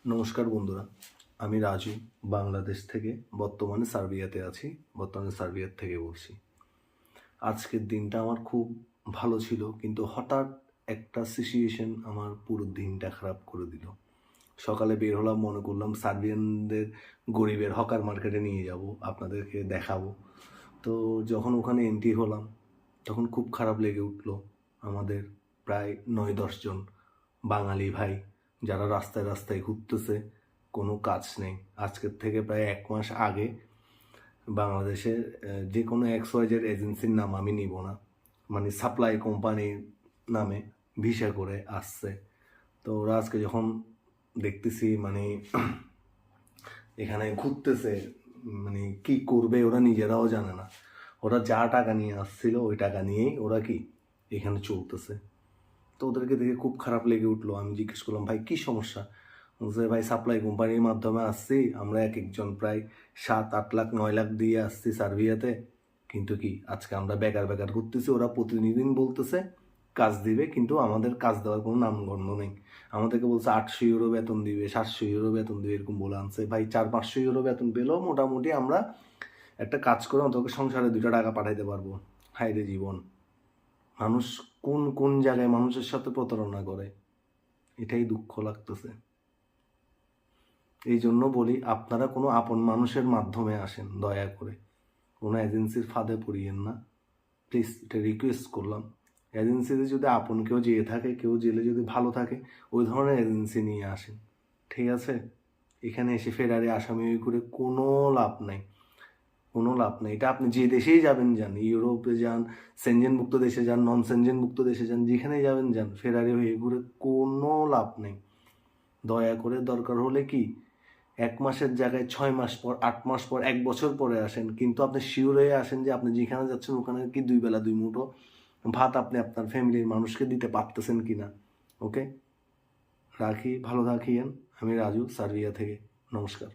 নমস্কার বন্ধুরা, আমি রাজু বাংলাদেশ থেকে বর্তমানে সার্বিয়াতে আছি। সার্বিয়ার থেকে বলছি। আজকের দিনটা আমার খুব ভালো ছিল, কিন্তু হঠাৎ একটা সিচুয়েশন আমার পুরো দিনটা খারাপ করে দিল। সকালে বের হলাম, মনে করলাম সার্বিয়ানদের গরিবের হকার মার্কেটে নিয়ে যাব, আপনাদেরকে দেখাবো। তো যখন ওখানে এন্ট্রি হলাম তখন খুব খারাপ লেগে উঠলো। আমাদের প্রায় 9-10 জন বাঙালি ভাই যারা রাস্তায় রাস্তায় ঘুরতেছে, কোনো কাজ নেই। আজকের থেকে প্রায় 1 মাস আগে বাংলাদেশের যে কোনো XYZ এজেন্সির নাম আমি নিব না, মানে সাপ্লাই কোম্পানির নামে ভিসা করে আসছে। তো ওরা আজকে যখন দেখতেছি মানে এখানে ঘুরতেছে, মানে কি করবে ওরা নিজেরাও জানে না। ওরা যা টাকা নিয়ে আসছিল ওই টাকা নিয়েই ওরা কি এখানে চলতেছে। তো ওদেরকে দেখে খুব খারাপ লেগে উঠলো। আমি জিজ্ঞেস করলাম, ভাই কী সমস্যা? বলছে, ভাই সাপ্লাই কোম্পানির মাধ্যমে আসছি আমরা, এক একজন প্রায় 7-8 লাখ 9 লাখ দিয়ে আসছি সার্বিয়াতে, কিন্তু কি আজকে আমরা বেকার বেকার ঘুরতেছি। ওরা প্রতিদিন বলতেছে কাজ দিবে, কিন্তু আমাদের কাজ দেওয়ার কোনো নামগন্ধ নেই। আমাদেরকে বলছে 800 ইউরো বেতন দিবে, 700 ইউরো বেতন দিবে, এরকম বলে আনছে। ভাই 400-500 ইউরো বেতন পেলেও মোটামুটি আমরা একটা কাজ করে অন্তত সংসারে 2 টাকা পাঠাইতে পারবো। হায় রে জীবন! মানুষ কোন কোন জায়গায় মানুষের সাথে প্রতারণা করে, এটাই দুঃখ লাগতেছে। এই জন্য বলি, আপনারা কোনো আপন মানুষের মাধ্যমে আসেন, দয়া করে কোনো এজেন্সির ফাঁদে পড়িয়েন না, প্লিজ। এটা রিকোয়েস্ট করলাম। এজেন্সিতে যদি আপন কেউ যেয়ে থাকে, কেউ জেলে যদি ভালো থাকে, ওই ধরনের এজেন্সি নিয়ে আসেন, ঠিক আছে? এখানে এসে ফেরারি আসামি করে কোনো লাভ নাই, কোনো লাভ নেই। এটা আপনি যে দেশেই যাবেন যান, ইউরোপে যান, সেনজেনভুক্ত দেশে যান, নন সেনজেনভুক্ত দেশে যান, যেখানেই যাবেন যান, ফেরারি হয়ে ঘুরে কোনো লাভ নেই। দয়া করে দরকার হলে কি 1 মাসের জায়গায় 6 মাস পর, 8 মাস পর, 1 বছর পরে আসেন, কিন্তু আপনি শিওর হয়ে আসেন যে আপনি যেখানে যাচ্ছেন ওখানে কি 2 বেলা 2 মুঠো ভাত আপনি আপনার ফ্যামিলির মানুষকে দিতে পারতেছেন কিনা। ওকে, রাখি, ভালো থাকিয়েন। আমি রাজু, সার্বিয়া থেকে। নমস্কার।